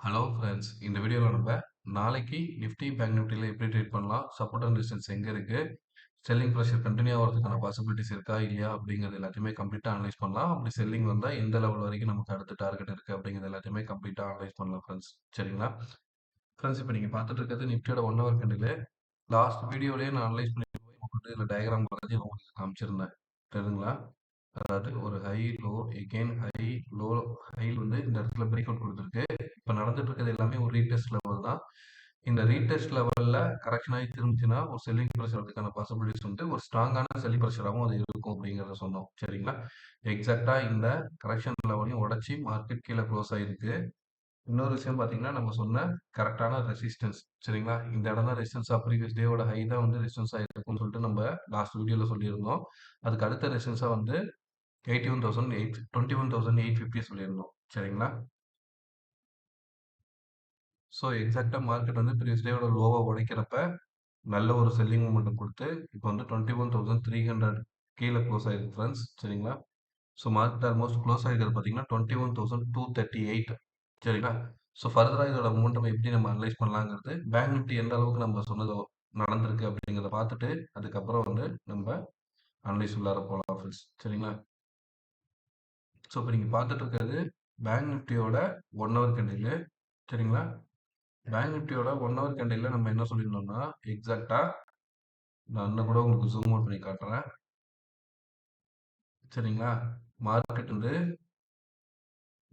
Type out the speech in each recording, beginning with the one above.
Hello friends, இந்த வீடியோவில் நம்ம நாளைக்கு நிஃப்டி பேங்க் நிஃப்டியில் எப்படி ட்ரேட் பண்ணலாம், சப்போர்ட் அண்ட் ரெசிஸ்டன்ஸ் எங்கே இருக்குது, செல்லிங் ப்ரெஷர் கண்டினியூ ஆகிறதுக்கான பாசிபிலிட்டிஸ் இருக்கா இல்லையா அப்படிங்கிறது எல்லாத்தையுமே கம்ப்ளீட்டாக அனலைஸ் பண்ணலாம். அப்படி செல்லிங் வந்தால் எந்த லெவல் வரைக்கும் நமக்கு அடுத்த டார்கெட் இருக்குது அப்படிங்கிறது எல்லாத்தையுமே கம்ப்ளீட்டாக அனலைஸ் பண்ணலாம் ஃப்ரெண்ட்ஸ். சரிங்களா ஃப்ரெண்ட்ஸ், இப்போ நீங்கள் பார்த்துட்டு இருக்கிறது நிஃப்டியோட 1 ஹவர் கேண்டில். லாஸ்ட் வீடியோலேயே நான் அனலைஸ் பண்ணி உங்களுக்கு இதில் டயக்ராம் வரைஞ்சி உங்களுக்கு காமிச்சிருந்தேன். தெரியுதுங்களா? அதாவது ஒரு high low again high low, high வந்து இந்த இடத்துல பிரேக் அவுட் கொடுத்துருக்கு. இப்போ நடந்துட்டு இருக்கிறது எல்லாமே ஒரு ரீடெஸ்ட் லெவல் தான். இந்த ரீடெஸ்ட் லெவல்ல கரெக்ஷன் ஆகி திரும்பிச்சுன்னா ஒரு செல்லிங் ப்ரெஷர் வரதுக்கான பாசிபிலிட்டிஸ் உண்டு. ஒரு ஸ்ட்ராங்கான செல்லிங் ப்ரெஷராகவும் அது இருக்கும் அப்படிங்கிறத சொன்னோம். சரிங்களா? எக்ஸாக்டா இந்த கரெக்ஷன் லெவலையும் உடச்சி மார்க்கெட் கீழே க்ளோஸ் ஆயிருக்கு. இன்னொரு விஷயம் பார்த்தீங்கன்னா, நம்ம சொன்ன கரெக்டான ரெசிஸ்டன்ஸ். சரிங்களா? இந்த இடம் தான் ரெசிஸ்டன்ஸா, ப்ரீவியஸ் டேவோட ஹை தான் வந்து ரெசிஸ்டன்ஸா இருக்கும்னு சொல்லிட்டு நம்ம லாஸ்ட் வீடியோல சொல்லியிருந்தோம். அதுக்கு அடுத்த ரெசிஸ்டன்ஸா வந்து 21,850 சொல்லியிருந்தோம். சரிங்களா? ஸோ எக்ஸாக்ட்டா மார்க்கெட் வந்து ப்ரீவியஸ் டேவோட லோவா உடைக்கிறப்ப நல்ல ஒரு செல்லிங் மூமெண்டம் கொடுத்து இப்போ வந்து 21,300 கீழே க்ளோஸ் ஆயிருக்கு ஃப்ரெண்ட்ஸ். சரிங்களா? ஸோ மார்க்கெட் ஆல்மோஸ்ட் க்ளோஸ் ஆகிருக்கிறது பார்த்தீங்கன்னா 21,238. சரிங்களா? ஸோ ஃபர்தராக இதோட மூமெண்டம் எப்படி நம்ம அனலைஸ் பண்ணலாங்கிறது, பேங்க் நிஃப்டி எந்த அளவுக்கு நம்ம சொன்னதோ நடந்திருக்கு அப்படிங்கிறத பார்த்துட்டு அதுக்கப்புறம் வந்து நம்ம அனலைஸ் உள்ளார போகலாம் ஃப்ரெண்ட்ஸ். சரிங்களா? ஸோ இப்போ நீங்கள் பார்த்துட்டு இருக்கிறது பேங்க் நிஃப்டியோட 1 ஹவர் கேண்டில். சரிங்களா? பேங்க் நிஃப்டியோட 1 ஹவர் கேண்டில்ல நம்ம என்ன சொல்லியிருந்தோம்னா, எக்ஸாக்ட்டா நான் இன்னும் கூட உங்களுக்கு ஜூம் அவுட் பண்ணி காட்டுறேன். சரிங்களா? மார்க்கெட் வந்து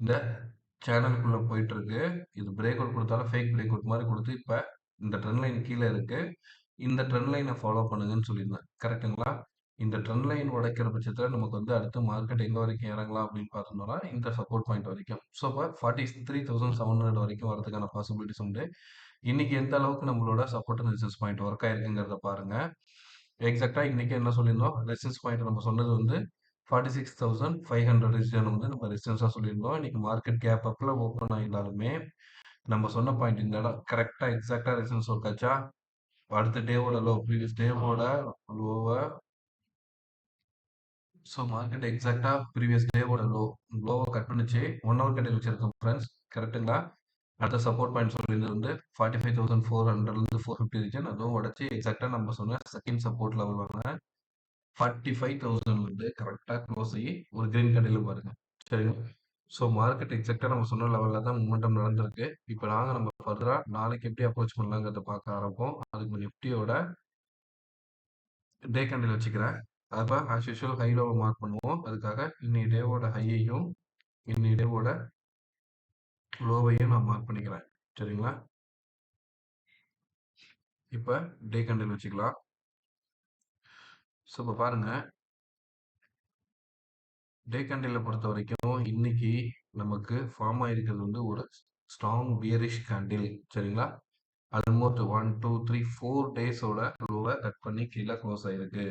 இந்த சேனலுக்குள்ள போயிட்டு இருக்கு. இது பிரேக் அவுட் கொடுத்தாலும் ஃபேக் பிரேக் அவுட் மாதிரி கொடுத்து இப்போ இந்த ட்ரெண்ட் லைன் கீழே இருக்கு. இந்த ட்ரெண்ட் லைனை ஃபாலோ பண்ணுங்கன்னு சொல்லியிருந்தேன். கரெக்ட்டுங்களா? இந்த ட்ரெண்ட் லைன் உடைக்கிற பட்சத்தில் நமக்கு வந்து அடுத்து மார்க்கெட் எங்கே வரைக்கும் இறங்கலாம் அப்படின்னு பார்த்தோம்னா இந்த சப்போர்ட் பாயிண்ட் வரைக்கும். ஸோ இப்போ 43,700 வரைக்கும் வரதுக்கான பாசிபிலிட்டிஸ் உண்டு. இன்னைக்கு எந்த அளவுக்கு நம்மளோட support and resistance point work ஆயிருக்குங்கிறத பாருங்க. எக்ஸாக்டா இன்னைக்கு என்ன சொல்லியிருந்தோம், ரெசிஸ்டன்ஸ் பாயிண்ட் நம்ம சொன்னது வந்து 46,500 ரீஜன் வந்து நம்ம ரெசிஸ்டன்ஸா சொல்லியிருந்தோம். இன்னைக்கு மார்க்கெட் கேப் அப்ல ஓப்பன் ஆயிருந்தாலுமே நம்ம சொன்ன பாயிண்ட் இந்த இடம் கரெக்டா எக்ஸாக்டா ரெசிஸ்டன்ஸ் ஒர்க் ஆச்சா. அடுத்த டேவோட லோ, ப்ரீவியஸ் டேவோட லோவை, ஸோ மார்க்கெட் எக்ஸாக்டா ப்ரீவியஸ் டேவோட லோவை கட் பண்ணிச்சு. 1 ஹவர் கட்டில் வச்சிருக்கோம் ஃப்ரெண்ட்ஸ். கரெக்ட்டுங்களா? அடுத்த சப்போர்ட் பாயிண்ட் சொல்லியிருந்தது வந்து 45,400லேருந்து 450 ரீஜன், அதுவும் உடச்சி எக்ஸாக்டா நம்ம சொன்ன செகண்ட் சப்போர்ட் லெவலான 45,000 வந்து கரெக்டா க்ளோஸ் ஆகி ஒரு கிரீன் கடையில பாருங்க. சரிங்களா? ஸோ மார்க்கெட் எக்ஸாக்டா நம்ம சொன்ன லெவலில் தான் மூமெண்டம் நடந்திருக்கு. இப்போ நம்ம ஃபர்தரா நாளைக்கு எப்படி அப்ரோச் பண்ணலாங்கிறத பார்க்க ஆரம்பிப்போம். அதுக்கு நிஃப்டியோட டே கேண்டில் வச்சுக்கிறேன். அப்போ ஆஸ் யூஷுவல் ஹை லோவை மார்க் பண்ணுவோம். அதுக்காக இன்னைய டேவோட ஹையையும் இன்னைய டேவோட லோவையும் நான் மார்க் பண்ணிக்கிறேன். சரிங்களா? இப்போ டே கேண்டில் வச்சுக்கலாம். ஸோ இப்போ பாருங்க, டே கேண்டிலை பொறுத்த வரைக்கும் இன்னைக்கு நமக்கு ஃபார்ம் ஆயிருக்கிறது வந்து ஒரு ஸ்ட்ராங் பியரிஷ் கேண்டில். சரிங்களா? ஆல்மோஸ்ட் 1 2 3 4 டேஸோட லோவை கட் பண்ணி கீழே க்ளோஸ் ஆயிருக்கு.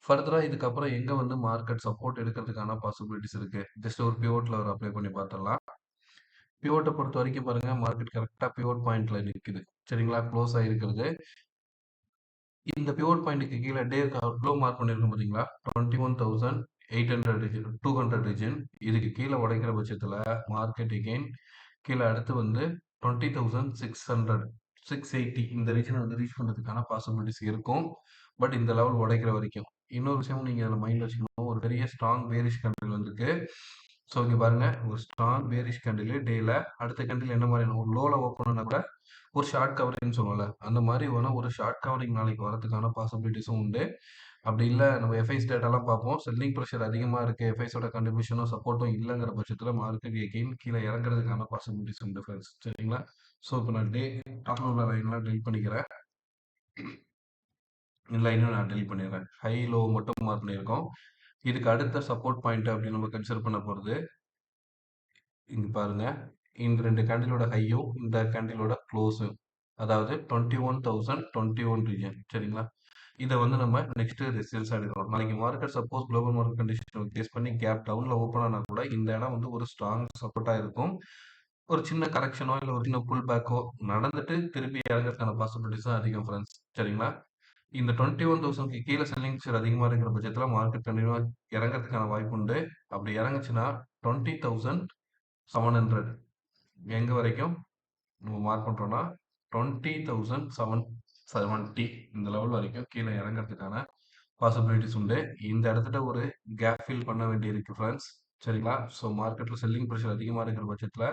ஃபர்தரா இதுக்கப்புறம் எங்க வந்து மார்க்கெட் சப்போர்ட் எடுக்கிறதுக்கான பாசிபிலிட்டிஸ் இருக்கு, ஜஸ்ட் ஒரு பிவோட்ல ஒரு அப்ளை பண்ணி பார்த்துடலாம். பிவோட்டை பொறுத்த வரைக்கும் பாருங்க, மார்க்கெட் கரெக்டா பிவோட் பாயிண்ட்ல நிற்குது. சரிங்களா? க்ளோஸ் ஆயிருக்கிறது. இந்த பிவோட் பாயிண்ட்டுக்கு கீழே டே லோ மார்க் பண்ணிருக்கோம் பார்த்தீங்களா, 21,800 ரீஜன், 200 ரீஜன். இதுக்கு கீழே உடைக்கிற பட்சத்தில் மார்க்கெட் எகெயின் கீழே அடுத்து வந்து 20,600 680 இந்த ரீஜனை வந்து ரீச் பண்ணுறதுக்கான பாசிபிலிட்டிஸ் இருக்கும். பட் இந்த லெவல் உடைக்கிற வரைக்கும் இன்னொரு விஷயம் நீங்கள் அதில் மைண்ட் வச்சுக்கணும், ஒரு பெரிய ஸ்ட்ராங் பேரிஷ் கேண்டில் வந்திருக்கு. ஸோ இங்கே பாருங்க, ஒரு ஸ்ட்ராங் பேரிஷ் கேண்டில் டேல அடுத்த கேண்டில் என்ன மாதிரி ஒரு லோல ஓப்பன் பண்ணா கூட ஒரு ஷார்ட் கவரிங் சொல்லுவோம்ல, அந்த மாதிரி வேணால் ஒரு ஷார்ட் கவரிங் நாளைக்கு வரதுக்கான பாசிபிலிட்டிஸும் உண்டு. அப்படி இல்லை, நம்ம எஃப்ஐஸ் டேட்டாலாம் பார்ப்போம், செல்லிங் ப்ரெஷர் அதிகமாக இருக்குது, எஃப்ஐஸோட கண்டிபியூஷனும் சப்போர்ட்டும் இல்லைங்கிற பட்சத்தில் மார்க்கெட் எகெயின் கீழே இறங்குறதுக்கான பாசிபிலிட்டிஸ் உண்டு ஃப்ரெண்ட்ஸ். சரிங்களா? ஸோ இப்போ நான் டாப்ல உள்ள லைன்லாம் டெலிட் பண்ணிக்கிறேன். லைனும் நான் டெலிட் பண்ணிடுறேன். ஹை லோ மட்டும் மார்க் பண்ணியிருக்கோம். இதுக்கு அடுத்த சப்போர்ட் பாயிண்ட் அப்படின்னு நம்ம கன்சிடர் பண்ண போகிறது இங்க பாருங்க, இந்த 2 கேண்டிலோட ஹையும் இந்த கேண்டிலோட க்ளோஸும், அதாவது 21,021 ரீஜன். சரிங்களா? இதை வந்து நம்ம நெக்ஸ்ட் ரெசிஸ்டன்ஸ் எடுக்கிறோம். நாளைக்கு market suppose global market condition base பண்ணி கேப் டவுன்ல ஓப்பன் ஆனா கூட இந்த இடம் வந்து ஒரு ஸ்ட்ராங் சப்போர்ட்டா இருக்கும். ஒரு சின்ன கரெக்ஷனோ இல்லை ஒரு சின்ன புல் பேக்கோ நடந்துட்டு திருப்பி இறங்குறதுக்கான பாசிபிலிட்டிஸ் தான் அதிகம் ஃப்ரெண்ட்ஸ். சரிங்களா? இந்த 21,000க்கு கீழே செல்லிங் ப்ரெஷர் அதிகமாக இருக்கிற பட்சத்தில் மார்க்கெட் கண்டினியூவா இறங்குறதுக்கான வாய்ப்பு உண்டு. அப்படி இறங்குச்சுன்னா 20,700 எங்க வரைக்கும் நம்ம மார்க் பண்றோம்னா 20,770 இந்த லெவல் வரைக்கும் கீழ இறங்கறதுக்கான பாசிபிலிட்டிஸ் உண்டு. இந்த இடத்துல ஒரு கேப் ஃபில் பண்ண வேண்டியிருக்கு ஃபிரெண்ட்ஸ். சரிங்களா? ஸோ மார்க்கெட்ல செல்லிங் பிரஷர் அதிகமா இருக்கிற பட்சத்துல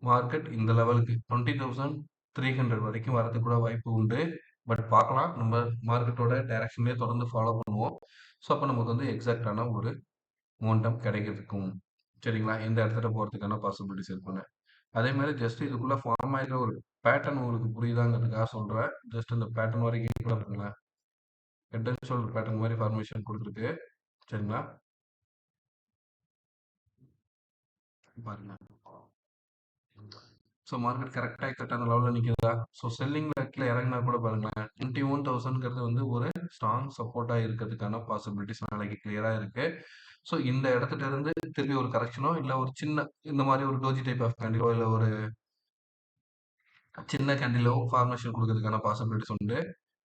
மார்க்கெட் இந்த லெவலுக்கு 20,300 வரைக்கும் வரதுக்கு கூட வாய்ப்பு உண்டு. பட் பார்க்கலாம். நம்ம மார்க்கெட்டோட டைரக்ஷனே தொடர்ந்து ஃபாலோ பண்ணுவோம். ஸோ அப்ப நமக்கு வந்து எக்ஸாக்ட்டான ஒரு மொமெண்டம் கிடைக்கிறதுக்கும். சரிங்களா? இந்த இடத்துல போறதுக்கான பாசிபிலிட்டிஸ் இருக்குங்க. அதே மாரி ஜஸ்ட் இதுக்குள்ள ஃபார்ம் ஆயிடுற ஒரு பேட்டர்ன் உங்களுக்கு புரியுதாங்கிறதுக்காக சொல்றேன். ஜஸ்ட் இந்த பேட்டர்ன் வரைக்கும் கூட பாருங்களேன். ஹெட் அண்ட் ஷோல்டர் பேட்டர்ன் மாரி ஃபார்மேஷன் குடுத்துருக்கு. சரிங்களா? பாருங்க. ஸோ மார்க்கெட் கரெக்ட்டா கரெக்டான லெவல்ல நிக்குதா? ஸோ செல்லிங்ல கீழ இறங்குனா கூட பாருங்களேன். 21,000ங்கிறது வந்து ஒரு ஸ்ட்ராங் சப்போர்ட்டா இருக்கிறதுக்கான பாசிபிலிட்டிஸ் நாளைக்கு கிளியரா இருக்கு. ஸோ இந்த இடத்துல இருந்து திருப்பி ஒரு கரெக்ஷனோ, இல்ல ஒரு சின்ன இந்த மாரி ஒரு டோஜி டைப் ஆஃப் கேண்டிலோ, இல்ல ஒரு சின்ன கேண்டிலோ ஃபார்மேஷன் குடுக்கறதுக்கான பாசிபிலிட்டிஸ் உண்டு.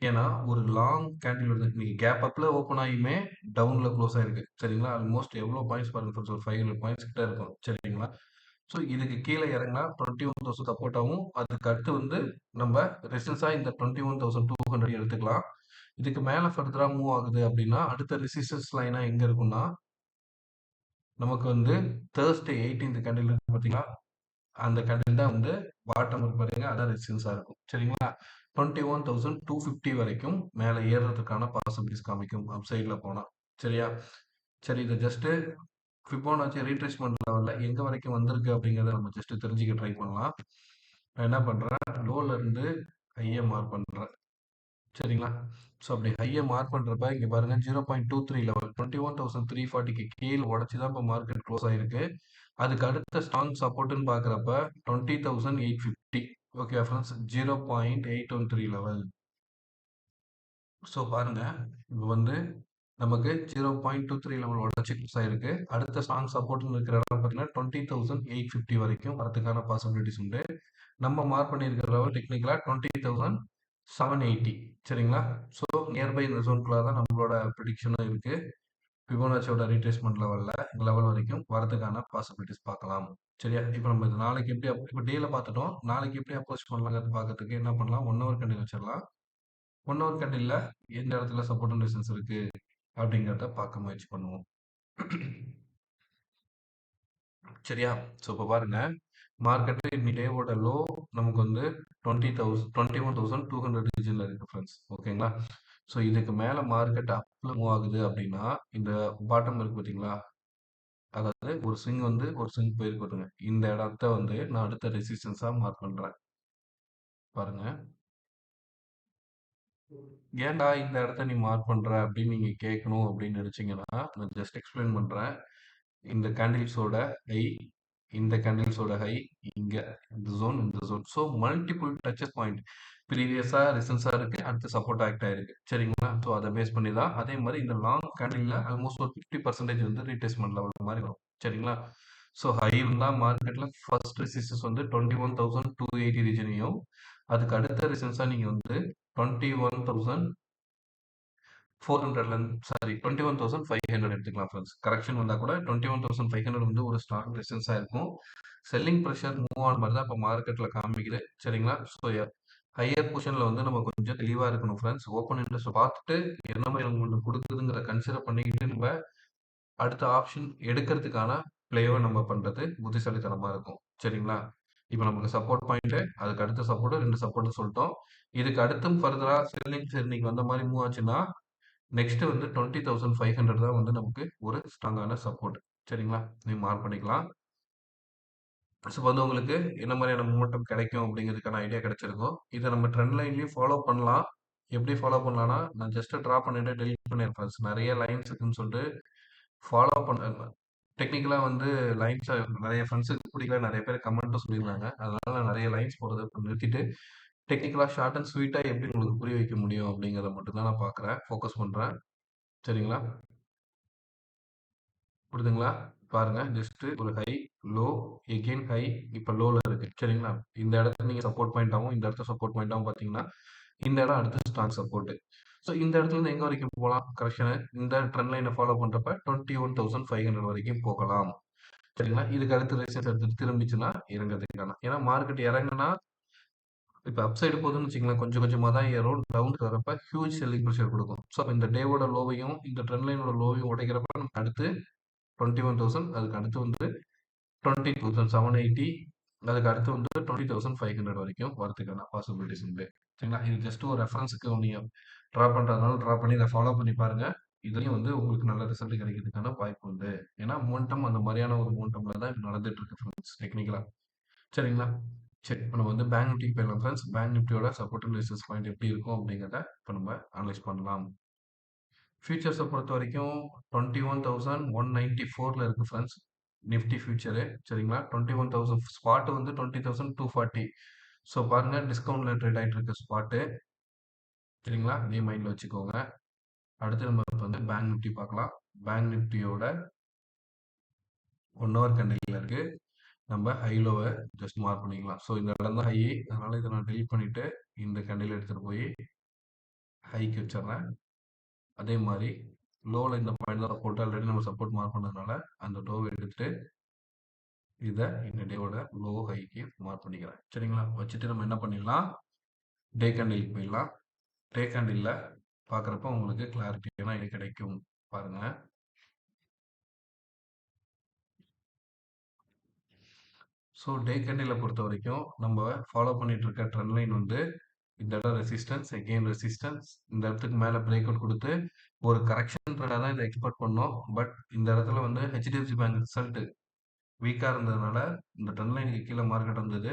ஏன்னா, ஒரு லாங் கேண்டில் வந்து நீங்க கேப் அப்ல ஓப்பன் ஆகியுமே டவுன்ல க்ளோஸ் ஆயிருக்கு. சரிங்களா? ஆல்மோஸ்ட் எவ்வளோ பாயிண்ட்ஸ் பாருங்க ஃபிரெண்ட்ஸ் ஒரு 500 பாயிண்ட்ஸ் கிட்ட இருக்கும். சரிங்களா? ஸோ இதுக்கு கீழ இறங்குனா 21,000 சப்போர்ட்டாவும், அதுக்கு அடுத்து வந்து நம்ம ரெசிஸ்டன்ஸா இந்த 21,200 எடுத்துக்கலாம். இதுக்கு மேல ஃபர்தரா மூவ் ஆகுது அப்படின்னா, அடுத்த ரெசிஸ்டன்ஸ் லைனா எங்க இருக்கும்னா, நமக்கு வந்து Thursday 18th கேண்டில் இருக்கு பார்த்தீங்களா? அந்த கேண்டில் தான் வந்து பாட்டம் இருக்கு பாருங்க. அதான் ரெசிஸ்டன்ஸா இருக்கும். சரிங்களா? 21,250 வரைக்கும் மேல ஏறுறதுக்கான பாசிபிலிட்டிஸ் காமிக்கும். அப் சைட்ல போனா. சரியா? சரி இத ஜஸ்ட் ஃபிபோனாச்சி ரீட்ரேஸ்மென்ட் லெவல்ல எங்க வரைக்கும் வந்திருக்கு அப்படிங்கிறத நம்ம ஜஸ்ட் தெரிஞ்சுக்க ட்ரை பண்ணலாம். நான் என்ன பண்றேன், லோல இருந்து ஹைய மார்க் பண்றேன். சரிங்களா? ஸோ அப்படி ஹைய மார்க் பண்றப்ப இங்க பாருங்க 0.23 லெவல் 21,340க்கு கீழ உடைச்சு தான் இப்ப மார்க்கெட் க்ளோஸ் ஆயிருக்கு. அதுக்கு அடுத்த ஸ்ட்ராங் சப்போர்ட்ன்னு பார்க்குறப்ப 20,850 ஓகே ஃப்ரெண்ட்ஸ் 0.813 லெவல். ஸோ பாருங்க இப்போ வந்து நமக்கு 0.23 லெவல் உடச்சி க்ளோஸ் ஆயிருக்கு. அடுத்த ஸ்ட்ராங் சப்போர்ட்னு இருக்கிற இடம் பார்த்தீங்கன்னா 20,850 வரைக்கும் வரதுக்கான பாசிபிலிட்டிஸ் உண்டு. நம்ம மார்க் பண்ணியிருக்கிற லெவல் டெக்னிக்கலா 20,780 சரிங்களா? ஸோ நியர்பை இந்த ஜோன்குள்ள தான் நம்மளோட ப்ரிடிக்ஷனும் இருக்கு. ஃபிபோனாச்சியோட ரீட்ரேஸ்மென்ட் லெவல்ல இந்த லெவல் வரைக்கும் வரதுக்கான பாசிபிலிட்டிஸ் பார்க்கலாம். சரியா? இப்போ நம்ம இது நாளைக்கு எப்படி இப்போ டேல பார்த்துட்டோம். நாளைக்கு எப்படி அப்ரோச் பண்ணலாங்கிறது பார்க்கறதுக்கு என்ன பண்ணலாம்? 1 ஹவர் கேண்டில் வச்சிடலாம். 1 ஹவர் கேண்டில்ல எந்த இடத்துல சப்போர்ட் அண்ட் ரெசிஸ்டன்ஸ் இருக்கு அப்படிங்கிறத பார்க்க முயற்சி பண்ணுவோம். சரியா? ஸோ இப்போ பாருங்க மார்க்கெட் இன்னைக்கு டேவோட லோ நமக்கு வந்து 21,200 ரீஜன்ல இருக்கு ஃப்ரெண்ட்ஸ். ஓகேங்களா? ஸோ இதுக்கு மேல மார்க்கெட் அப்ல மூவ் ஆகுது அப்படின்னா இந்த பாட்டம் இருக்கு பார்த்தீங்களா? அதாவது ஒரு ஸ்விங் வந்து ஒரு ஸ்விங் போயிருக்கு பாருங்க. இந்த இடத்த வந்து நான் அடுத்த ரெசிஸ்டன்ஸா மார்க் பண்றேன். பாருங்க. ஏன்டா இந்த இடத்த நீ மார்க் பண்ற அப்படின்னு நீங்க கேட்கணும் அப்படின்னு நினைச்சீங்கன்னா, நான் ஜஸ்ட் எக்ஸ்பிளைன் பண்றேன். இந்த கேண்டில்ஸோட ஹை, இந்த கேண்டில்ஸோட ஹை, இங்க இந்த zone. So multiple touches point. ப்ரீவியஸா ரெசிஸ்டன்ஸா இருக்கு. அடுத்து சப்போர்ட் ஆக்ட் ஆயிருக்கு. சரிங்களா? ஸோ அத பேஸ் பண்ணி தான். அதே மாரி இந்த லாங் கேண்டில்ல ஆல்மோஸ்ட் ஒரு 50% வந்து ரீட்ரேஸ்மென்ட் லெவல் மாரி வரும். சரிங்களா? ஸோ ஹை இருந்தா மார்க்கெட்ல ஃபர்ஸ்ட் ரெசிஸ்டன்ஸ் வந்து 21,280 ரீஜனையும், அதுக்கு அடுத்த ரெசிஸ்டன்ஸா நீங்க வந்து 21,400 சாரி 21,500 எடுத்துக்கலாம் ஃப்ரெண்ட்ஸ். கரெக்ஷன் வந்தா கூட 21,500 வந்து ஒரு ஸ்ட்ராங் ரெசிஸ்டன்ஸா இருக்கும். செல்லிங் பிரஷர் மூவ் ஆன மாரி தான் இப்ப மார்க்கெட்ல காமிக்குது. சரிங்களா? ஸோ ஹையர் பொசிஷன்ல வந்து நம்ம கொஞ்சம் தெளிவா இருக்கணும் ஃப்ரெண்ட்ஸ். ஓப்பன் இன்ட்ரெஸ்ட் பார்த்துட்டு என்ன மாரி உங்களுக்கு குடுக்குதுங்கிறத கன்சிடர் பண்ணிக்கிட்டு நம்ம அடுத்த ஆப்ஷன் எடுக்கிறதுக்கான பிளேவ நம்ம பண்றது புத்திசாலித்தனமா இருக்கும். சரிங்களா? இப்ப நமக்கு சப்போர்ட் பாயிண்ட், அதுக்கு அடுத்த சப்போர்ட் 2 சப்போர்ட் சொல்ட்டோம். இதுக்கு அடுத்தும் ஃபர்தரா செல்லிங் சரி இன்னைக்கு வந்த மாரி மூவ் ஆச்சுன்னா, நெக்ஸ்ட் வந்து 20,500 தான் வந்து நமக்கு ஒரு ஸ்ட்ராங்கான சப்போர்ட். சரிங்களா? நீங்க மார்க் பண்ணிக்கலாம். ஸோ வந்து உங்களுக்கு என்ன மாதிரியான மொமெண்டம் கிடைக்கும் அப்படிங்கிறதுக்கான ஐடியா கிடைச்சிருக்கும். இத நம்ம ட்ரெண்ட் லைன்லயும் ஃபாலோ பண்ணலாம். எப்படி ஃபாலோ பண்ணலாம்னா, நான் ஜஸ்ட் டிரா பண்ணிட்டு டெலீட் பண்ணியிருப்பேன். நெறைய லைன்ஸ் இருக்குன்னு சொல்லிட்டு ஃபாலோ பண்ண டெக்னிக்கலா வந்து லைன்ஸ நெறைய ஃப்ரெண்ட்ஸுக்கு பிடிக்கல. நெறைய பேர் கமெண்ட்டும் சொல்லியிருந்தாங்க. அதனால நான் நெறைய லைன்ஸ் போடுறத இப்ப நிறுத்திட்டு, டெக்னிக்கலா ஷார்ட் அண்ட் ஸ்வீட்டா எப்படி உங்களுக்கு புரிய வைக்க முடியும் அப்படிங்கிறத மட்டும் தான் நான் பார்க்குறேன். ஃபோக்கஸ் பண்றேன். சரிங்களா? புரியுதுங்களா? பாருங்க ஜஸ்ட் ஒரு ஹை, லோ, எகெயின் ஹை, இப்ப லோல இருக்கு. சரிங்களா? இந்த இடத்த நீங்க சப்போர்ட் பாயிண்ட்டாவும், இந்த இடத்த சப்போர்ட் பாயிண்ட்டாவும் பார்த்தீங்கன்னா, இந்த இடம் அடுத்து ஸ்ட்ராங் சப்போர்ட். ஸோ இந்த இடத்துல இருந்து எங்க வரைக்கும் போலாம்? கரெக்ஷனு இந்த ட்ரெண்ட் லைன ஃபாலோ பண்றப்ப 21,500 வரைக்கும் போகலாம். சரிங்களா? இதுக்கு அடுத்து ரெசிஸ்டன்ஸ் எடுத்துட்டு திரும்பிச்சுன்னா இறங்கறதுக்கான ஏன்னா மார்க்கெட் இறங்குனா இப்ப அப் சைடு போகுதுன்னு வச்சுக்கங்களேன், கொஞ்சம் கொஞ்சமா தான் ஏறும். டவுனுக்கு வரப்ப ஹியூஜ் செல்லிங் பிரஷர் குடுக்கும். ஸோ, அப்ப இந்த டேவோட லோவையும், இந்த ட்ரெண்ட் லைனோட லோவையும் உடைக்கிறப்ப நமக்கு அடுத்து 21,000 அதுக்கு அடுத்து வந்து 20,780 அதுக்கு அடுத்து வந்து 20,500 வரைக்கும் வரதுக்கான பாசிபிலிட்டிஸ் உண்டு. சரிங்களா? இது ஜஸ்ட் ஒரு ரெஃபரன்ஸ்க்கு நீங்க ட்ரா பண்றதுனால ட்ரா பண்ணி இத ஃபாலோ பண்ணி பாருங்க. இதுலயும் வந்து உங்களுக்கு நல்ல ரிசல்ட் கிடைக்கிறதுக்கான வாய்ப்பு உண்டு. ஏன்னா மொமெண்டம் அந்த மாரியான ஒரு மொமெண்டம்ல தான் இப்ப நடந்துட்டு இருக்கு ஃபிரெண்ட்ஸ் டெக்னிக்கலா. சரிங்களா? சரி. இப்ப நம்ம வந்து பேங்க் நிஃப்டிக்கு போயிடலாம் ஃபிரெண்ட்ஸ். பேங்க் நிஃப்டியோட சப்போர்ட் அண்ட் ரெசிஸ்டன்ஸ் பாயிண்ட் எப்படி இருக்கும் அப்படிங்கிறத இப்ப நம்ம அனலைஸ் பண்ணலாம். ஃபியூச்சர்ஸ பொறுத்தவரைக்கும் 21,194ல இருக்கு ஃபிரெண்ட்ஸ். நிஃப்டி ஃபியூச்சரு சரிங்களா? 21,000 ஸ்பாட் வந்து 20,240. ஸோ பாருங்க டிஸ்கவுண்ட்ல ட்ரேட் ஆயிட்டு இருக்கு ஸ்பாட்டு. சரிங்களா? இதையும் மைண்ட்ல வச்சுக்கோங்க. அடுத்து நம்ம இப்ப வந்து பேங்க் நிஃப்டி பார்க்கலாம். பேங்க் நிஃப்டியோட 1 ஹவர் கேண்டில்ல இருக்கு. நம்ம ஹை லோவ ஜஸ்ட் மார்க் பண்ணிக்கலாம். ஸோ இந்த இடம் தான் ஹை. அதனால இத நான் டெலீட் பண்ணிட்டு இந்த கேண்டில் எடுத்துட்டு போய் ஹைக்கு வச்சிடுறேன். அதே மாரி லோல இந்த பாயிண்ட் தான் சப்போர்ட் ஆல்ரெடி நம்ம சப்போர்ட் மார்க் பண்ணதுனால அந்த லோவ எடுத்துட்டு இத இந்த டேவோட லோ ஹைக்கு மார்க் பண்ணிக்கிறேன். சரிங்களா? வச்சுட்டு நம்ம என்ன பண்ணிடலாம், டே கேண்டிலுக்கு போயிடலாம். டே கேண்டில்ல பார்க்குறப்ப உங்களுக்கு கிளாரிட்டியான இது கிடைக்கும். பாருங்க. ஸோ டே கேண்டில பொறுத்தவரைக்கும் நம்ம ஃபாலோ பண்ணிட்டு இருக்க ட்ரெண்ட் லைன் வந்து இந்த இடம் ரெசிஸ்டன்ஸ், எகெயின் ரெசிஸ்டன்ஸ். இந்த இடத்துக்கு மேல பிரேக் அவுட் குடுத்து ஒரு கரெக்ஷன் ட்ரெண்டா தான் இத எக்ஸ்பெக்ட் பண்ணோம். பட் இந்த இடத்துல வந்து ஹெச்டிஎஃப்சி பேங்க் ரிசல்ட் வீக்கா இருந்ததுனால இந்த ட்ரெண்ட் லைனுக்கு கீழ மார்க்கெட் வந்தது.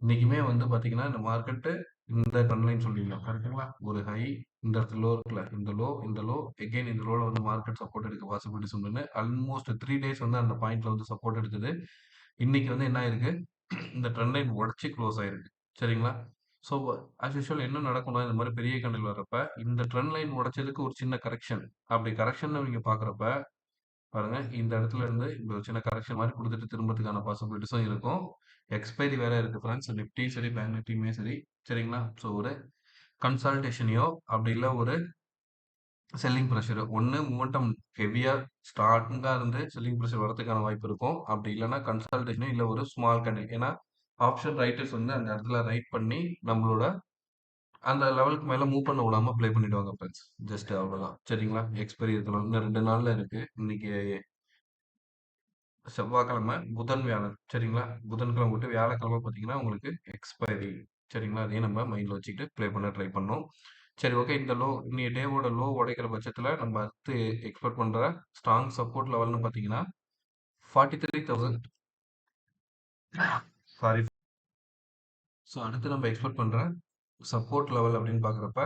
இன்னைக்குமே வந்து பார்த்தீங்கன்னா, இந்த மார்க்கெட் இந்த ட்ரெண்ட் லைன் சொல்லிடலாம். கரெக்ட்டுங்களா? ஒரு ஹை இந்த இடத்துல லோ இருக்குல்ல. இந்த லோ, இந்த லோ, எகெயின் இந்த லோல வந்து மார்க்கெட் சப்போர்ட் எடுக்க பாசிபிலிட்டிஸ் உண்டுன்னு ஆல்மோஸ்ட் 3 டேஸ் வந்து அந்த பாயிண்ட்ல வந்து சப்போர்ட் எடுத்தது. இன்னைக்கு வந்து என்ன ஆயிருக்கு? இந்த ட்ரெண்ட் லைன் உடைச்சு க்ளோஸ் ஆயிருக்கு. சரிங்களா? ஸோ, ஆஸ் யூசுவல் என்ன நடக்கும்னா, இந்த மாரி பெரிய கேண்டில் வர்றப்ப, இந்த ட்ரெண்ட் லைன் உடைச்சதுக்கு ஒரு சின்ன கரெக்ஷன். அப்படி கரெக்ஷன்னு நீங்க பார்க்குறப்ப, பாருங்க இந்த இடத்துல இருந்து இப்படி ஒரு சின்ன கரெக்ஷன் மாரி குடுத்துட்டு திரும்பறதுக்கான பாசிபிலிட்டிஸும் இருக்கும். எக்ஸ்பைரி வேற இருக்கு ஃபிரெண்ட்ஸ். நிஃப்டியும் சரி, பேங்க் நிஃப்டியுமே சரி. சரிங்களா? ஸோ, ஒரு கன்சால்டேஷனையோ, அப்படி இல்ல ஒரு செல்லிங் பிரஷர். ஒண்ணு மொமெண்டம் ஹெவியா ஸ்ட்ராங்கா இருந்து செல்லிங் பிரஷர் வரதுக்கான வாய்ப்பு இருக்கும். அப்படி இல்லன்னா கன்சால்டேஷன் இல்ல ஒரு ஸ்மால் கேண்டில். ஏன்னா, ஆப்ஷன் ரைட்டர்ஸ் வந்து அந்த இடத்துல ரைட் பண்ணி நம்மளோட அந்த லெவலுக்கு மேல மூவ் பண்ண விடாம ப்ளே பண்ணிடுவாங்க ஃபிரெண்ட்ஸ். ஜஸ்ட் அவ்வளோதான். சரிங்களா? எக்ஸ்பைரி இதுல இன்னும் 2 நாள்ல இருக்கு. இன்னைக்கு செவ்வாய்க்கிழமை, புதன், வியாழன். சரிங்களா? புதன்கிழமை விட்டு வியாழக்கிழமை பார்த்தீங்கன்னா, உங்களுக்கு எக்ஸ்பைரி. சரிங்களா? அதையும் நம்ம மைண்ட்ல வச்சுக்கிட்டு ப்ளே பண்ண ட்ரை பண்ணணும். சரி ஓகே. இந்த லோ இன்னைய டேவோட லோ உடைக்கிற பட்சத்துல நம்ம அடுத்து எக்ஸ்பெக்ட் பண்ற ஸ்ட்ராங் சப்போர்ட் லெவல்னு பார்த்தீங்கன்னா, 43,000 சாரி. ஸோ அடுத்து நம்ம எக்ஸ்பெக்ட் பண்ற சப்போர்ட் லெவல் அப்படின்னு பார்க்குறப்ப,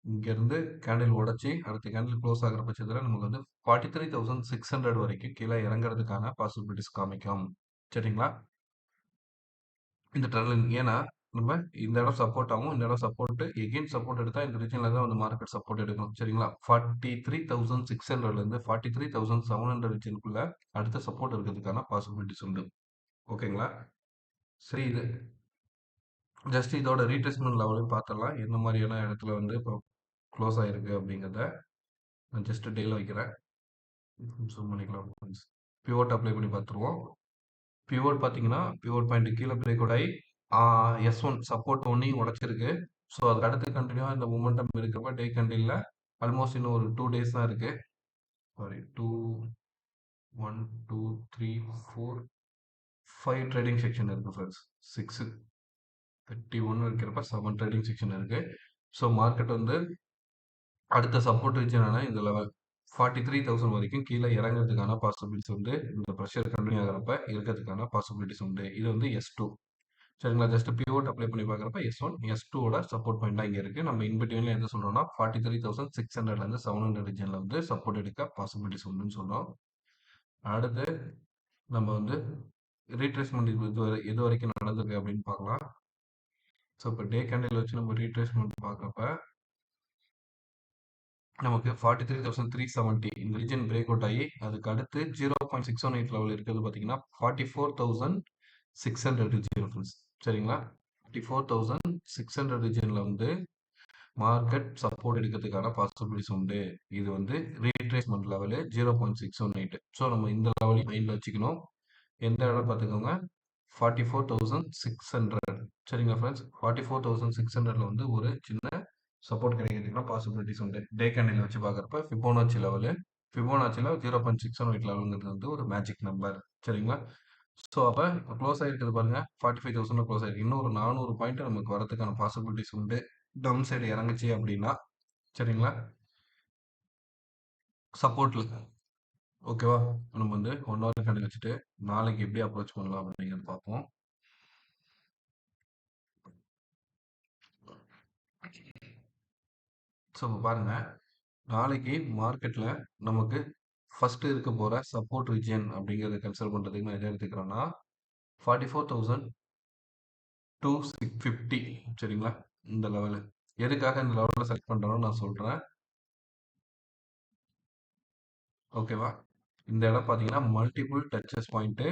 இங்கேருந்து கேண்டில் உடைச்சு அடுத்த கேண்டில் க்ளோஸ் ஆகுற பட்சத்துல நமக்கு வந்து 43,600 வரைக்கும் கீழ இறங்குறதுக்கான பாசிபிலிட்டிஸ் காமிக்கும். சரிங்களா? இந்த ட்ரெண்ட் லைன் ஏன்னா, நம்ம இந்த இடம் சப்போர்ட் ஆகும். இந்த இடம் சப்போர்ட் எகெயின் சப்போர்ட் எடுத்தா இந்த ரீஜியன்ல தான் வந்து மார்க்கெட் சப்போர்ட் எடுக்கும். சரிங்களா? 43,600லேருந்து 43,700 ரீஜியனுக்குள்ள அடுத்த சப்போர்ட் இருக்கிறதுக்கான பாசிபிலிட்டிஸ் உண்டு. ஓகேங்களா? சரி இது ஜஸ்ட் இதோட ரீட்ரேஸ்மென்ட் லெவலையும் பார்த்துடலாம். என்ன மாரியான இடத்துல வந்து இப்போ க்ளோஸ் ஆயிருக்கு அப்படிங்கிறத நான் ஜஸ்ட் டேல வைக்கிறேன். ஜூம் பண்ணிக்கலாம். பிவோட் அப்ளை பண்ணி பார்த்துருவோம். பிவோட் பார்த்தீங்கன்னா, பிவோட் பாயிண்ட் கீழ பிரேக் அவுட் ஆயி S1 சப்போர்ட் ஒன்னையும் உடைச்சிருக்கு. ஸோ, அதுக்கு அடுத்து கன்டினியூவா இந்த மொமெண்டம் இருக்கிறப்ப டே கேண்டில்ல ஆல்மோஸ்ட் இன்னும் ஒரு 2 டேஸ் தான் இருக்கு. சாரி 2, 1, 2, 3, 4, 5 ட்ரேடிங் செக்ஷன் இருக்கு ஃபிரெண்ட்ஸ். 6, 31 இருக்கிறப்ப 7 ட்ரேடிங் செக்ஷன் இருக்கு. ஸோ, மார்க்கெட் வந்து அடுத்த சப்போர்ட் ரீஜனான இந்த லெவல் 43,000 வரைக்கும் கீழ இறங்குறதுக்கான பாசிபிலிட்டிஸ் வந்து இந்த பிரஷர் கன்டினியூ ஆகுறப்ப இருக்கிறதுக்கான பாசிபிலிட்டிஸ் உண்டு. இது வந்து S2. சரிங்களா? ஜஸ்ட் பிவோட் அப்ளை பண்ணி பார்க்குறப்ப S1, S2 ஓட சப்போர்ட் பாயிண்ட் தான் இங்க இருக்கு. நம்ம இன் பிட்வீன்ல எத சொல்றோம்னா 43,600லேருந்து 700 ரீஜியன்ல வந்து சப்போர்ட் எடுக்க பாசிபிலிட்டிஸ் உண்டுன்னு சொல்றோம். அடுத்து நம்ம வந்து ரீட்ரேஸ்மென்ட் எது வரைக்கும் நடந்திருக்கு அப்படின்னு பார்க்கலாம். ஸோ, இப்போ டே கேண்டில் வச்சு நம்ம ரீட்ரேஸ்மென்ட் பார்க்குறப்ப நமக்கு 43,370 இந்த ரீஜன் பிரேக் அவுட் ஆகி அதுக்கு அடுத்து 0.618 லெவல் இருக்கிறது பார்த்தீங்கன்னா 44,600 ரீஜன் ஃப்ரெண்ட்ஸ். சரிங்களா? 44,600 ரீஜன்ல வந்து மார்க்கெட் சப்போர்ட் எடுக்கிறதுக்கான பாசிபிலிட்டிஸ் உண்டு. இது வந்து ரீட்ரேஸ்மென்ட் லெவலு 0.618. ஸோ நம்ம இந்த லெவலையும் மைண்ட்ல வச்சுக்கணும். எந்த இடம் பார்த்துக்கோங்க, 44,600. சரிங்களா ஃப்ரெண்ட்ஸ்? 44,600ல வந்து ஒரு சின்ன சப்போர்ட் கிடைக்கிறதுக்கான பாசிபிலிட்டிஸ் உண்டு. டே கேண்டில் வச்சு பார்க்குறப்ப ஃபிபோனாச்சி லெவலு, ஃபிபோனாச்சில 0.618 லெவலுங்கிறது வந்து ஒரு மேஜிக் நம்பர். சரிங்களா? ஸோ அப்ப இப்ப க்ளோஸ் ஆயிருக்குது பாருங்க. 45,000ல க்ளோஸ் ஆயிருக்கு. இன்னும் ஒரு 400 பாயிண்ட் நமக்கு வரதுக்கான பாசிபிலிட்டிஸ் உண்டு. டவுன் சைடு இறங்குச்சு அப்படின்னா. சரிங்களா? சப்போர்ட்ல. ஓகேவா? நம்ம வந்து 1 ஹவர் கேண்டில் வச்சுட்டு நாளைக்கு எப்படி அப்ரோச் பண்ணலாம் அப்படிங்கிறத பார்ப்போம். ஸோ இப்ப பாருங்க. நாளைக்கு மார்க்கெட்ல நமக்கு ஃபர்ஸ்ட் இருக்க போற சப்போர்ட் ரீஜியன் அப்படிங்கிறத கன்சிடர் பண்றதுக்கு நான் எதை எடுத்துக்கிறேன்னா 44,250. சரிங்களா? இந்த லெவலு. எதுக்காக இந்த லெவலில் செலக்ட் பண்றேன்னு நான் சொல்றேன். ஓகேவா? இந்த இடம் பார்த்தீங்கன்னா மல்டிபிள் டச்சஸ் பாயிண்ட்.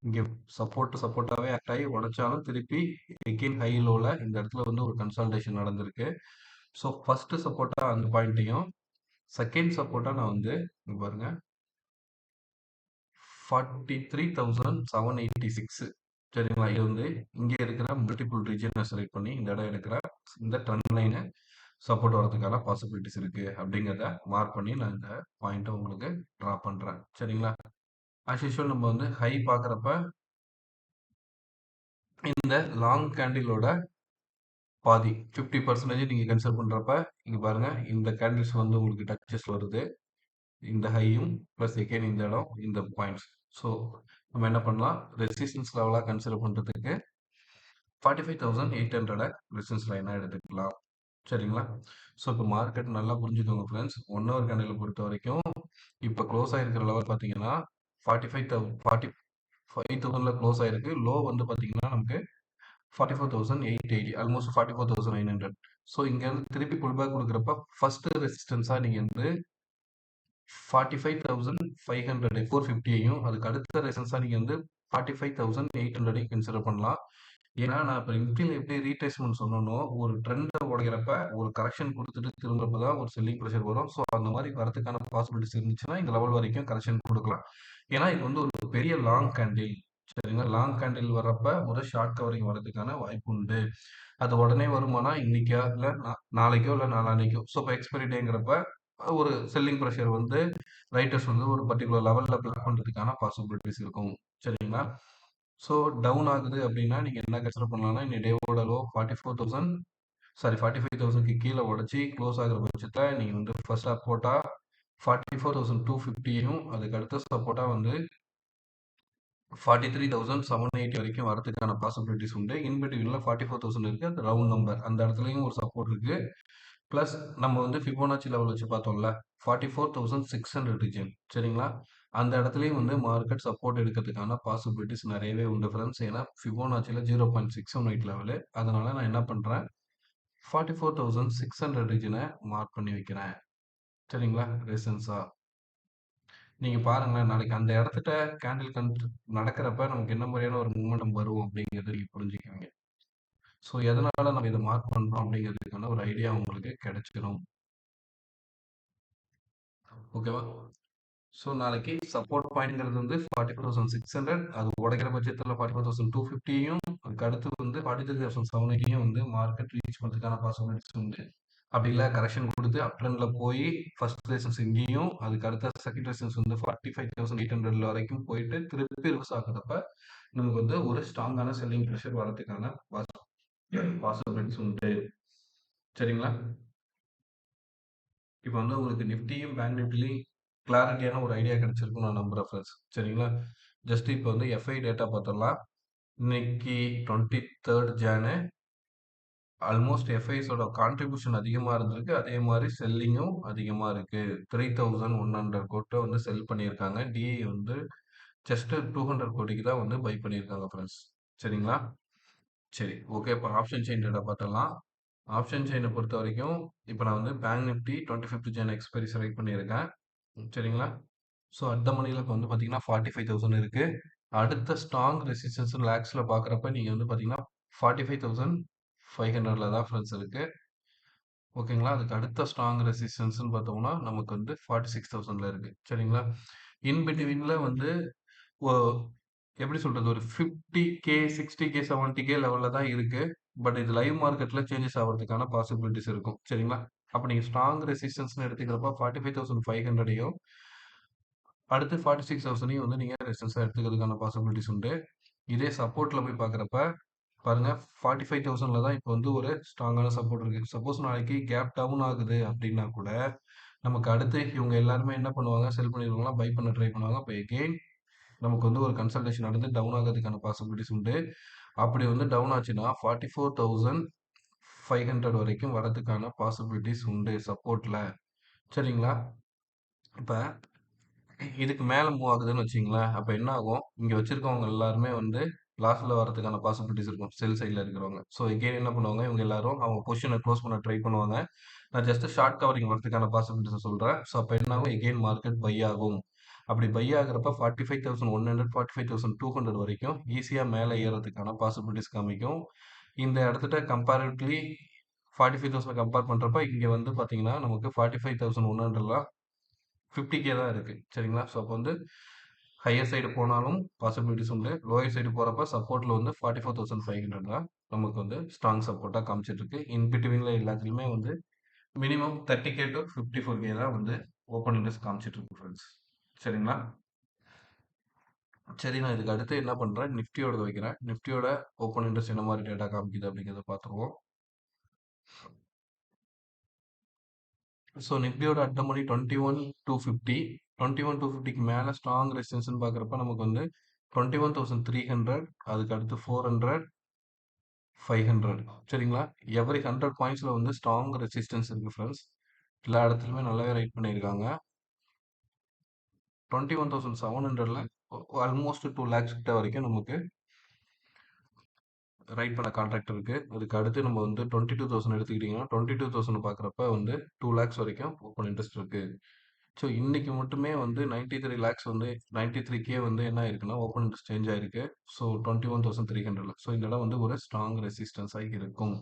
இங்க சப்போர்ட்டாவே ஆக்ட் ஆகி உடைச்சாலும் திருப்பி எகெயின் ஹை லோல இந்த இடத்துல வந்து ஒரு கன்சால்டேஷன் நடந்திருக்கு. ஸோ ஃபர்ஸ்ட் சப்போர்ட்டா அந்த பாயிண்ட்டையும் செகண்ட் சப்போர்ட்டா நான் வந்து இங்க பாருங்க 43,786. சரிங்களா? இது வந்து இங்க இருக்கிற மல்டிபிள் ரீஜனை செலக்ட் பண்ணி இந்த இடம் எடுக்கிற இந்த ட்ரெண்ட் லைனை சப்போர்ட் வரதுக்கான பாசிபிலிட்டிஸ் இருக்கு அப்படிங்கிறத மார்க் பண்ணி நான் இந்த பாயிண்ட்டை உங்களுக்கு ட்ரா பண்றேன். சரிங்களா? ஆஸ் யூஷுவல் நம்ம வந்து ஹை பார்க்குறப்ப இந்த லாங் கேண்டிலோட பாதி 50% நீங்க கன்சிடர் பண்றப்ப இங்க பாருங்க இந்த கேண்டில்ஸ் வந்து உங்களுக்கு டச்சஸ் வருது. இந்த ஹையும் பிளஸ் எகைன் இந்த இடம் இந்த பாயிண்ட்ஸ். ஸோ நம்ம என்ன பண்ணலாம், ரெசிஸ்டன்ஸ் லெவலாக கன்சிடர் பண்றதுக்கு 45,800 ரெசிஸ்டன்ஸ் லைனாக எடுத்துக்கலாம். சரிங்களா? ஸோ இப்போ மார்க்கெட் நல்லா புரிஞ்சுக்கோங்க ஃப்ரெண்ட்ஸ். 1 ஹவர் கேண்டிலை பொறுத்த வரைக்கும் இப்போ க்ளோஸ் ஆயிருக்கிற லெவல் பார்த்தீங்கன்னா 45,000ல க்ளோஸ் ஆயிருக்கு. லோ வந்து பார்த்தீங்கன்னா நமக்கு 44,880, ஆல்மோஸ்ட் 44,900. ஸோ இங்க இருந்து திருப்பி புல் பேக் கொடுக்குறப்ப ஃபர்ஸ்ட் ரெசிஸ்டன்ஸா நீங்க வந்து 45,500 450யும் அதுக்கு அடுத்த ரெசிஸ்டன்ஸா நீங்க வந்து 45,800 கன்சிடர் பண்ணலாம். ஏன்னா நான் இப்போ நிஃப்டியில் எப்படி ரீட்ரேஸ்மெண்ட் சொன்னனோ ஒரு ட்ரெண்டை உடைக்கிறப்ப ஒரு கரெக்ஷன் கொடுத்துட்டு திரும்புறப்ப தான் ஒரு செல்லிங் ப்ரெஷர் வரும். ஸோ அந்த மாதிரி வரதுக்கான பாசிபிலிட்டிஸ் இருந்துச்சுன்னா இந்த லெவல் வரைக்கும் கரெக்ஷன் கொடுக்கலாம். ஏன்னா இது வந்து ஒரு பெரிய லாங் கேண்டில். சரிங்களா? லாங் கேண்டில் வர்றப்ப ஒரு ஷார்ட் கவரிங் வரதுக்கான வாய்ப்பு உண்டு. அது உடனே வருமானா இன்னைக்கோ இல்லை நாளைக்கோ இல்லை நாளான்னைக்கோ. ஸோ இப்போ எக்ஸ்பைரி டேங்கிறப்ப ஒரு செல்லிங் ப்ரெஷர் வந்து ரைட்டர்ஸ் வந்து ஒரு பர்டிகுலர் லெவலில் பிளாக் பண்ணுறதுக்கான பாசிபிலிட்டிஸ் இருக்கும். சரிங்களா? ஸோ டவுன் ஆகுது அப்படின்னா நீங்கள் என்ன கன்சிடர் பண்ணலாம்னா இந்த டேவோட லோ 45,000 கீழே உடச்சி க்ளோஸ் ஆகிற பட்சத்தில் நீங்கள் வந்து ஃபர்ஸ்ட் சப்போர்ட்டா 44,250யும் அதுக்கு அடுத்த சப்போர்ட்டா வந்து 43,780 வரைக்கும் வரதுக்கான பாசிபிலிட்டிஸ் உண்டு. இன்பிட்வீன்ல 44,000 இருக்கு. அது ரவுண்ட் நம்பர். அந்த இடத்துலயும் ஒரு சப்போர்ட் இருக்கு. பிளஸ் நம்ம வந்து ஃபிபோனாச்சி லெவல் வச்சு பார்த்தோம்ல 44,600 ரீஜன். சரிங்களா? அந்த இடத்துலயும் வந்து மார்க்கெட் சப்போர்ட் எடுக்கிறதுக்கான பாசிபிலிட்டிஸ் நிறையவே உண்டு ஃப்ரெண்ட்ஸ். ஏன்னா ஃபிபோனாச்சில 0.618 லெவலு. அதனால நான் என்ன பண்றேன், 44,600 ரீஜனை மார்க் பண்ணி வைக்கிறேன். சரிங்களா? ரெசன்ஸா நீங்க பாருங்களேன், நாளைக்கு அந்த இடத்துட்ட கேண்டில் நடக்கிறப்ப நமக்கு என்ன மாதிரியான ஒரு மூவ்மெண்டம் வரும் அப்படிங்கிறத நீங்க புரிஞ்சுக்குவீங்க. ஸோ எதனால நம்ம இதை மார்க் பண்றோம் அப்படிங்கிறதுக்கான ஒரு ஐடியா உங்களுக்கு கிடைச்சிடும். ஓகேவா? ஸோ நாளைக்கு சப்போர்ட் பாயிண்ட்ங்கிறது வந்து 44,600. அது உடைக்கிற பட்சத்தில் 44,250யும் அதுக்கு அடுத்து வந்து 43,780யும் வந்து மார்க்கெட் ரீச் பண்ணுறதுக்கான பாசிபிலிட்டிஸ் உண்டு. அப்படி இல்லை கரெக்ஷன் கொடுத்து அப் ட்ரெண்ட்ல போய் ஃபர்ஸ்ட் ரெசிஸ்டன்ஸ் இங்கேயும் அதுக்கு அடுத்த செகண்ட் ரெசிஸ்டன்ஸ் வந்து 45,800 வரைக்கும் போயிட்டு திருப்பி ரிவர்ஸ் ஆகுறப்ப நமக்கு வந்து ஒரு ஸ்ட்ராங்கான செல்லிங் ப்ரெஷர் வரதுக்கான பாசிபிலிட்டிஸ் உண்டு. சரிங்களா? இப்போ வந்து உங்களுக்கு நிஃப்டியும் பேங்க் நிஃப்டிலையும் கிளாரிட்டியான ஒரு ஐடியா கிடைச்சிருக்கும் நான் நம்புறேன் ஃப்ரெண்ட்ஸ். சரிங்களா? ஜஸ்ட் இப்போ வந்து எஃப்ஐ டேட்டா பார்த்துடலாம். இன்னைக்கு 23rd ஜானு ஆல்மோஸ்ட் எஃப்ஐஸோட கான்ட்ரிபியூஷன் அதிகமாக இருந்திருக்கு. அதே மாதிரி செல்லிங்கும் அதிகமாக இருக்கு. 3,100 கோட்டை வந்து செல் பண்ணியிருக்காங்க. டிஐ வந்து ஜஸ்ட் 200 கோடிக்கு தான் வந்து பை பண்ணியிருக்காங்க ஃப்ரெண்ட்ஸ். சரிங்களா? சரி ஓகே. இப்போ ஆப்ஷன் செயின் டேட்டா பார்த்துடலாம். ஆப்ஷன் செயினை பொறுத்த வரைக்கும் இப்போ நான் வந்து bank Nifty 25th John expiry select பண்ணியிருக்கேன். சரிங்களா? ஸோ அட் த மணியில் இப்போ வந்து பார்த்தீங்கன்னா 45,000 இருக்கு. அடுத்த ஸ்ட்ராங் ரெசிஸ்டன்ஸ் லேக்ஸில் பார்க்குறப்ப நீங்கள் வந்து பார்த்தீங்கன்னா 45,500ல தான் ஃப்ரெண்ட்ஸ் இருக்கு. ஓகேங்களா? அதுக்கு அடுத்த ஸ்ட்ராங் ரெசிஸ்டன்ஸ்னு பார்த்தோம்னா நமக்கு வந்து 46,000ல இருக்கு. சரிங்களா? இன் பிட்வீன்ல வந்து ஒ எப்படி சொல்றது? ஒரு 50K, 60K, 70K லெவல்ல தான் இருக்கு. பட் இது லைவ் மார்க்கெட்ல சேஞ்சஸ் ஆவறதுக்கான பாசிபிலிட்டிஸ் இருக்கும். சரிங்களா? அப்ப நீங்க ஸ்ட்ராங் ரெசிஸ்டன்ஸ்ன்னு எடுத்துக்கிறப்ப 45,500யும் அடுத்து 46,000யும் வந்து நீங்க ரெசிஸ்டன்ஸா எடுத்துக்கிறதுக்கான பாசிபிலிட்டிஸ் உண்டு. இதே சப்போர்ட்ல போய் பார்க்குறப்ப பாருங்க 45,000ல தான் இப்போ வந்து ஒரு ஸ்ட்ராங்கான சப்போர்ட் இருக்கு. சப்போஸ் நாளைக்கு கேப் டவுன் ஆகுது அப்படின்னா கூட நமக்கு அடுத்து இவங்க எல்லாருமே என்ன பண்ணுவாங்க? செல் பண்ணிடுவாங்களா? பை பண்ண ட்ரை பண்ணுவாங்க. அப்ப எகெயின் நமக்கு வந்து ஒரு கன்சல்டேஷன் நடந்து டவுன் ஆகிறதுக்கான பாசிபிலிட்டிஸ் உண்டு. அப்படி வந்து டவுன் ஆச்சுன்னா 44,500 வரைக்கும் வரதுக்கான பாசிபிலிட்டிஸ் உண்டு சப்போர்ட்ல. சரிங்களா? இப்ப இதுக்கு மேல மூவ் ஆகுதுன்னு வச்சுக்கங்களேன். அப்ப என்ன ஆகும்? இங்க வச்சிருக்கவங்க எல்லாருமே வந்து லாஸ்ட்ல வரதுக்கான பாசிபிலிட்டிஸ் இருக்கும். செல் சைட்ல இருக்கிறவங்க. ஸோ எகெயின் என்ன பண்ணுவாங்க? இவங்க எல்லாரும் அவங்க பொசிஷன குளோஸ் பண்ண ட்ரை பண்ணுவாங்க. நான் ஜஸ்ட் ஷார்ட் கவரிங் வரதுக்கான பாசிபிலிட்டிஸ சொல்றேன். ஸோ அப்ப என்ன ஆகும்? எகெயின் மார்க்கெட் பை ஆகும். அப்படி பை ஆகுறப்ப 45,100, 45,200 வரைக்கும் ஈஸியா மேல ஏறதுக்கான பாசிபிலிட்டிஸ் காமிக்கும். இந்த இடத்துட்ட கம்பேரிட்டிவ்லி 45,000 கம்பேர் பண்றப்ப இங்க வந்து பாத்தீங்கன்னா நமக்கு 45,100லாம் 50K தான் இருக்கு. சரிங்களா? ஸோ அப்போ வந்து ஹையர் சைடு போனாலும் பாசிபிலிட்டிஸ் உண்டு. லோயர் சைடு போறப்ப சப்போர்ட்ல வந்து 44,500 தான் நமக்கு வந்து ஸ்ட்ராங் சப்போர்ட்டா காமிச்சிட்டு இருக்கு. இன் பிட்வீன்ல எல்லாத்துலயுமே வந்து மினிமம் 30K to 54K தான் வந்து ஓப்பன் இன்ட்ரெஸ்ட் காமிச்சிட்டு இருக்கு ஃப்ரெண்ட்ஸ். சரிங்களா? சரி, நான் இதுக்கு அடுத்து என்ன பண்றேன்? நிஃப்டியோடது வைக்கிறேன். நிஃப்டியோட ஓப்பன் இன்ட்ரெஸ்ட் என்ன மாதிரி டேட்டா காமிக்குது அப்படிங்கிறத பார்த்துருவோம். ஸோ நிஃப்டியோட அட் த மணி 21,250, 21,250க்கு மேல ஸ்ட்ராங் ரெசிஸ்டன்ஸ்னு பார்க்குறப்ப நமக்கு வந்து 21,300, அதுக்கு அடுத்து 400, 500. சரிங்களா? எவரி 100 பாயிண்ட்ஸ்ல வந்து ஸ்ட்ராங் ரெசிஸ்டன்ஸ் இருக்கு ஃப்ரெண்ட்ஸ். எல்லா இடத்துலயுமே நல்லாவே ரைட் பண்ணியிருக்காங்க. 21,700ல ஆல்மோஸ்ட் 2 lakhs கிட்ட வரைக்கும் நமக்கு ரைட் பண்ண கான்ட்ராக்ட் இருக்கு. அதுக்கு அடுத்து நம்ம வந்து 22,000 எடுத்துக்கிட்டிங்கன்னா 22,000 பார்க்குறப்ப வந்து 2 lakhs வரைக்கும் ஓப்பன் இன்ட்ரெஸ்ட் இருக்கு. ஸோ இன்னைக்கு மட்டுமே வந்து 93 lakhs வந்து 93K வந்து என்ன ஆயிருக்குன்னா ஓப்பன் இன்ட்ரெஸ்ட் சேஞ்ச் ஆயிருக்கு. ஸோ 21,300ல. ஸோ இந்த இடம் வந்து ஒரு ஸ்ட்ராங் ரெசிஸ்டன்ஸாக இருக்கும்.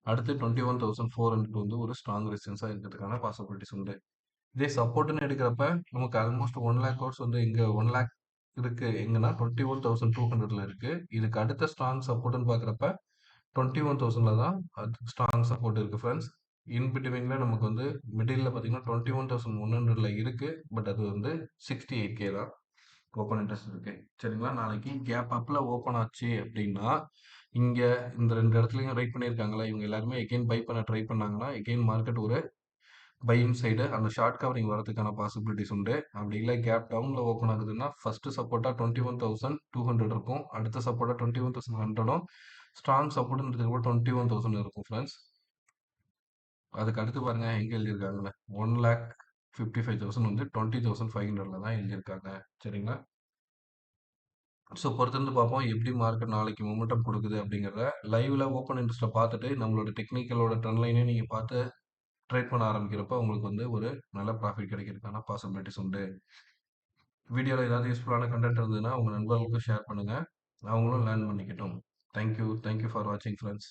அடுத்து 21,400 வந்து ஒரு ஸ்ட்ராங் ரெசிஸ்டன்ஸாக இருக்கிறதுக்கான பாசிபிலிட்டிஸ் உண்டு. இதே சப்போர்ட்னு எடுக்கிறப்ப நமக்கு ஆல்மோஸ்ட் 1 lakh கோர்ஸ் வந்து இங்க 1 lakh இருக்கு. எங்கன்னா 21,200ல இருக்கு. இதுக்கு அடுத்த ஸ்ட்ராங் சப்போர்ட்னு பார்க்குறப்ப 21,000ல தான் அது ஸ்ட்ராங் சப்போர்ட் இருக்கு ஃப்ரெண்ட்ஸ். இன் பிட்வீன்ல நமக்கு வந்து மிடில்ல பார்த்தீங்கன்னா 21,100ல இருக்கு. பட் அது வந்து 68K தான் ஓப்பன் இன்ட்ரெஸ்ட் இருக்கு. சரிங்களா? நாளைக்கு கேப் அப்ல ஓப்பன் ஆச்சு அப்படின்னா இங்க இந்த 2 இடத்துலயும் ரைட் பண்ணியிருக்காங்களா, இவங்க எல்லாருமே எகெயின் பை பண்ண ட்ரை பண்ணாங்கன்னா எகெயின் மார்க்கெட் ஒரு பையிங் சைடு அந்த ஷார்ட் கவரிங் வரதுக்கான பாசிபிலிட்டிஸ் உண்டு. அப்படி இல்லை கேப் டவுன்ல ஓப்பன் ஆகுதுன்னா ஃபர்ஸ்ட் சப்போர்ட்டா 21,200 இருக்கும். அடுத்த சப்போர்ட்டா 21,100ம் ஸ்ட்ராங் சப்போர்ட்னு எடுத்துக்கப்போ 21,000 இருக்கும் ஃப்ரெண்ட்ஸ். அதுக்கு அடுத்து பாருங்க எங்க எழுதியிருக்காங்கன்னு 1,55,000 வந்து 20,500ல தான் எழுதியிருக்காங்க. சரிங்களா? ஸோ பொறுத்திருந்து பார்ப்போம் எப்படி மார்க்கெட் நாளைக்கு மொமெண்டம் கொடுக்குது அப்படிங்கிறத லைவ்ல ஓப்பன் இன்ட்ரெஸ்ட்ல பார்த்துட்டு நம்மளோட டெக்னிக்கலோட ட்ரெண்ட் லைனே நீங்க பார்த்து ட்ரேட் பண்ண ஆரம்பிக்கிறப்ப உங்களுக்கு வந்து ஒரு நல்ல ப்ராஃபிட் கிடைக்கிறதுக்கான பாசிபிலிட்டிஸ் உண்டு. வீடியோவில் ஏதாவது யூஸ்ஃபுல்லான கண்டென்ட் இருந்ததுன்னா உங்கள் நண்பர்களுக்கும் ஷேர் பண்ணுங்கள். அவங்களும் லேர்ன் பண்ணிக்கட்டும். தேங்க்யூ ஃபார் வாட்சிங் ஃப்ரெண்ட்ஸ்.